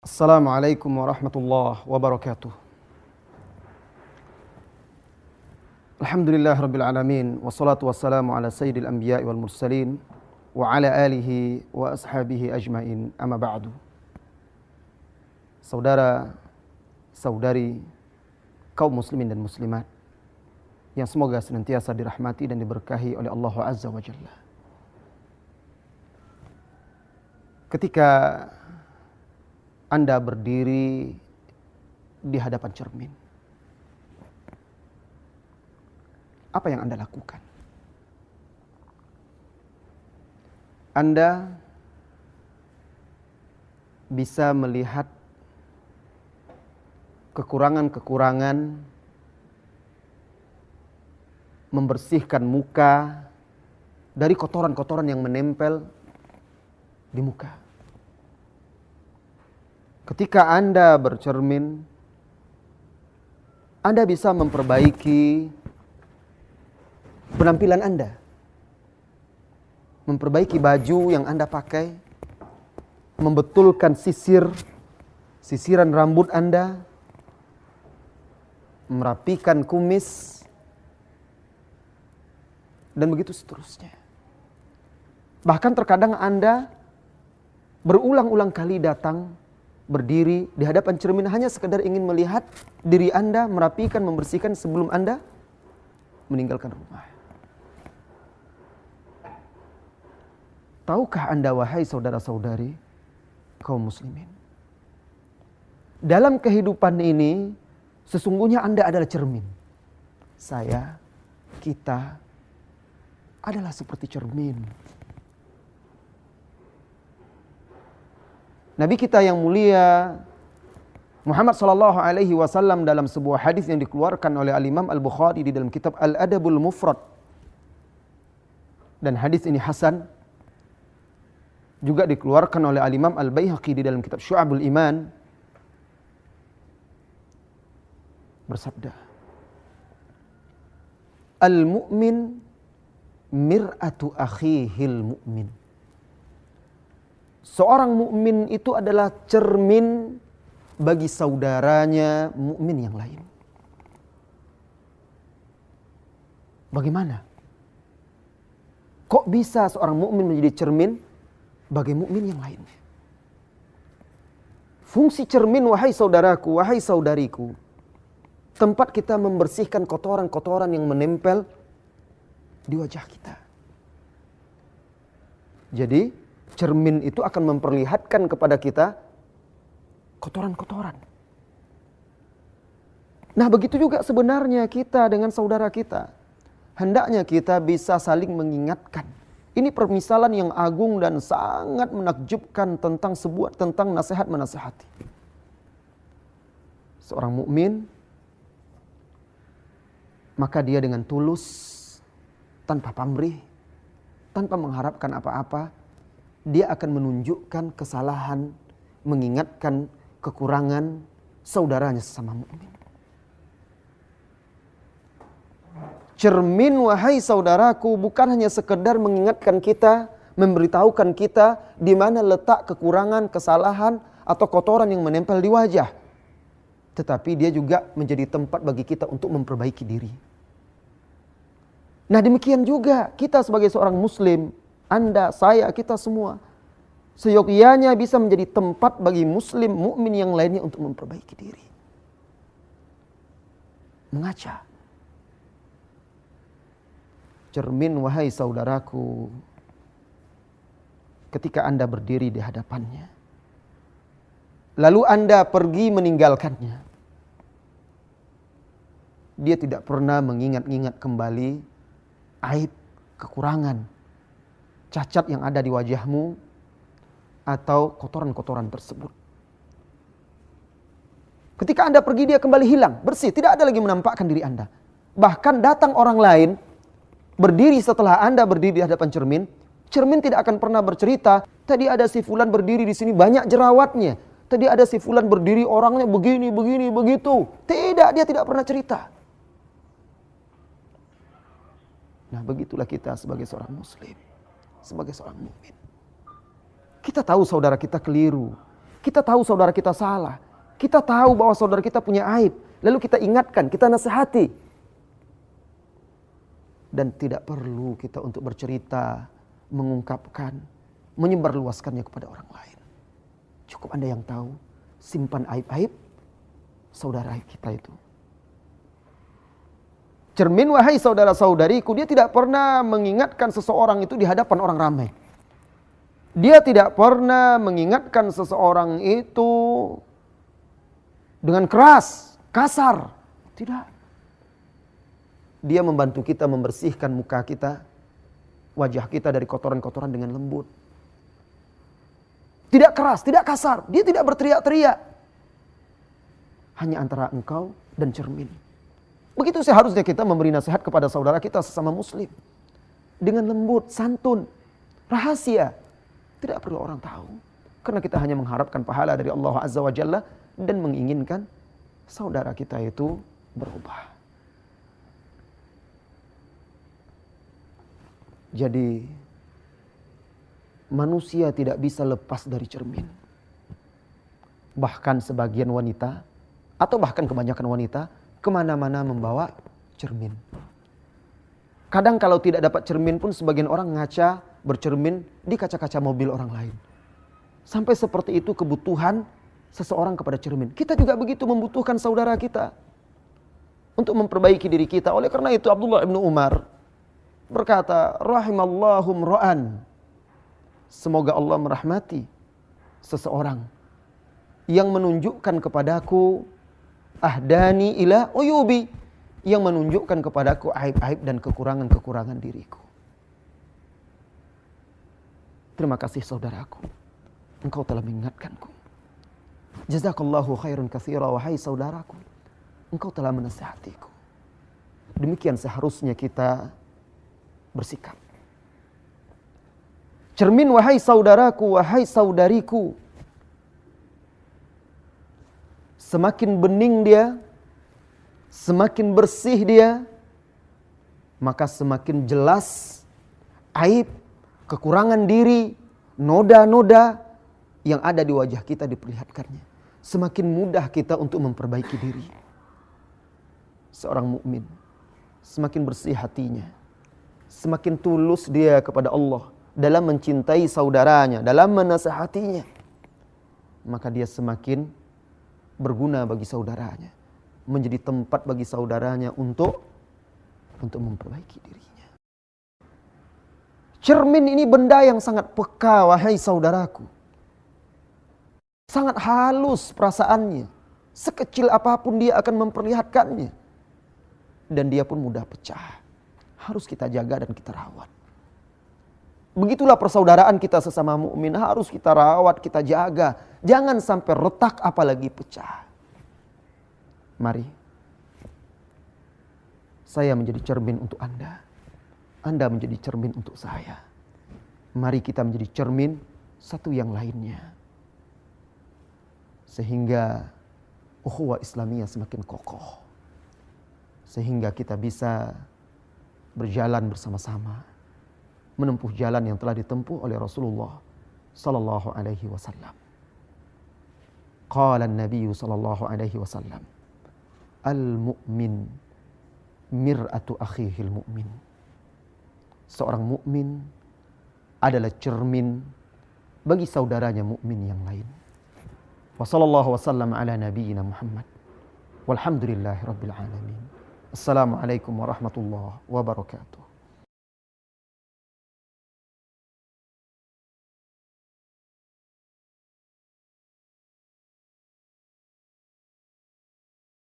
Assalamualaikum warahmatullahi wabarakatuh. Alhamdulillah rabbil alamin. Wassalatu wassalamu ala sayyidil anbiya'i wal mursalin wa ala alihi wa ashabihi ajmain. Amma ba'du. Saudara, saudari, kaum muslimin dan muslimat yang semoga senantiasa dirahmati dan diberkahi oleh Allah Azza wa Jalla. Ketika Anda berdiri di hadapan cermin, apa yang Anda lakukan? Anda bisa melihat kekurangan-kekurangan, membersihkan muka dari kotoran-kotoran yang menempel di muka. Ketika Anda bercermin, Anda bisa memperbaiki penampilan Anda, memperbaiki baju yang Anda pakai, membetulkan sisiran rambut Anda, merapikan kumis, dan begitu seterusnya. Bahkan terkadang Anda berulang-ulang kali datang berdiri di hadapan cermin hanya sekedar ingin melihat diri Anda, merapikan, membersihkan sebelum Anda meninggalkan rumah. Tahukah Anda, wahai saudara-saudari kaum muslimin, dalam kehidupan ini sesungguhnya Anda adalah cermin. Saya, kita adalah seperti cermin. Nabi kita yang mulia Muhammad sallallahu alaihi wasallam dalam sebuah hadis yang dikeluarkan oleh Al-Imam Al-Bukhari di dalam kitab Al-Adabul Mufrad, dan hadis ini hasan, juga dikeluarkan oleh Al-Imam Al-Baihaqi di dalam kitab Syu'abul Iman, bersabda, Al-mu'min mir'atu akhihil mu'min. Seorang mukmin itu adalah cermin bagi saudaranya mukmin yang lain. Bagaimana? Kok bisa seorang mukmin menjadi cermin bagi mukmin yang lainnya? Fungsi cermin, wahai saudaraku, wahai saudariku, tempat kita membersihkan kotoran-kotoran yang menempel di wajah kita. Jadi cermin itu akan memperlihatkan kepada kita kotoran-kotoran. Nah, begitu juga sebenarnya kita dengan saudara kita. Hendaknya kita bisa saling mengingatkan. Ini permisalan yang agung dan sangat menakjubkan tentang nasihat menasihati. Seorang mukmin, maka dia dengan tulus, tanpa pamrih, tanpa mengharapkan apa-apa, dia akan menunjukkan kesalahan, mengingatkan kekurangan saudaranya sesama mukmin. Cermin, wahai saudaraku, bukan hanya sekedar mengingatkan kita, memberitahukan kita di mana letak kekurangan, kesalahan, atau kotoran yang menempel di wajah. Tetapi dia juga menjadi tempat bagi kita untuk memperbaiki diri. Nah, demikian juga kita sebagai seorang muslim, Anda, saya, kita semua, seyogyanya bisa menjadi tempat bagi muslim, mukmin yang lainnya untuk memperbaiki diri. Mengaca. Cermin, wahai saudaraku, ketika Anda berdiri di hadapannya, lalu Anda pergi meninggalkannya, dia tidak pernah mengingat-ingat kembali aib, kekurangan, cacat yang ada di wajahmu, atau kotoran-kotoran tersebut. Ketika Anda pergi, dia kembali hilang, bersih, tidak ada lagi menampakkan diri Anda. Bahkan datang orang lain, berdiri setelah Anda berdiri di hadapan cermin, cermin tidak akan pernah bercerita, tadi ada si fulan berdiri di sini banyak jerawatnya, tadi ada si fulan berdiri orangnya begini, begitu. Tidak, dia tidak pernah cerita. Nah, begitulah kita sebagai seorang muslim, sebagai seorang mukmin. Kita tahu saudara kita keliru. Kita tahu saudara kita salah. Kita tahu bahwa saudara kita punya aib. Lalu kita ingatkan, kita nasihati. Dan tidak perlu kita untuk bercerita, mengungkapkan, menyebarluaskannya kepada orang lain. Cukup Anda yang tahu, simpan aib-aib saudara kita itu. Cermin wahai saudara-saudariku, dia tidak pernah mengingatkan seseorang itu di hadapan orang ramai. Dia tidak pernah mengingatkan seseorang itu dengan keras, kasar. Tidak. Dia membantu kita membersihkan muka kita, wajah kita dari kotoran-kotoran dengan lembut. Tidak keras, tidak kasar. Dia tidak berteriak-teriak. Hanya antara engkau dan cermin. Begitu seharusnya kita memberi nasihat kepada saudara kita sesama muslim. Dengan lembut, santun, rahasia. Tidak perlu orang tahu. Karena kita hanya mengharapkan pahala dari Allah Azza wa Jalla dan menginginkan saudara kita itu berubah. Jadi manusia tidak bisa lepas dari cermin. Bahkan sebagian wanita atau bahkan kebanyakan wanita kemana-mana membawa cermin. Kadang kalau tidak dapat cermin pun sebagian orang ngaca bercermin di kaca-kaca mobil orang lain. Sampai seperti itu kebutuhan seseorang kepada cermin. Kita juga begitu membutuhkan saudara kita untuk memperbaiki diri kita. Oleh karena itu Abdullah bin Umar berkata, rahimallahu mra'an. Semoga Allah merahmati seseorang yang menunjukkan kepadaku ahdani ila uyubi, yang menunjukkan kepadaku aib-aib dan kekurangan-kekurangan diriku. Terima kasih saudaraku, engkau telah mengingatkanku. Jazakallahu khairun katsira, wahai saudaraku, engkau telah menasihatiku. Demikian seharusnya kita bersikap. Cermin wahai saudaraku, wahai saudariku. Semakin bening dia, semakin bersih dia, maka semakin jelas aib, kekurangan diri, noda-noda yang ada di wajah kita diperlihatkannya. Semakin mudah kita untuk memperbaiki diri. Seorang mukmin semakin bersih hatinya, semakin tulus dia kepada Allah dalam mencintai saudaranya, dalam menasihatinya, maka dia semakin berguna bagi saudaranya, menjadi tempat bagi saudaranya untuk memperbaiki dirinya. Cermin ini benda yang sangat peka, wahai saudaraku. Sangat halus perasaannya. Sekecil apapun dia akan memperlihatkannya. Dan dia pun mudah pecah. Harus kita jaga dan kita rawat. Begitulah persaudaraan kita sesama mukmin, harus kita rawat, kita jaga. Jangan sampai retak apalagi pecah. Mari saya menjadi cermin untuk Anda. Anda menjadi cermin untuk saya. Mari kita menjadi cermin satu yang lainnya. Sehingga ukhuwah Islamiyah semakin kokoh. Sehingga kita bisa berjalan bersama-sama, menempuh jalan yang telah ditempuh oleh Rasulullah sallallahu alaihi wasallam. Qala an-nabiy sallallahu alaihi wasallam, al-mu'min mir'atu akhihil mu'min. Seorang mukmin adalah cermin bagi saudaranya mukmin yang lain. Wa sallallahu wasallam ala nabiyyina Muhammad. Walhamdulillahirabbil alamin. Assalamualaikum warahmatullahi wabarakatuh.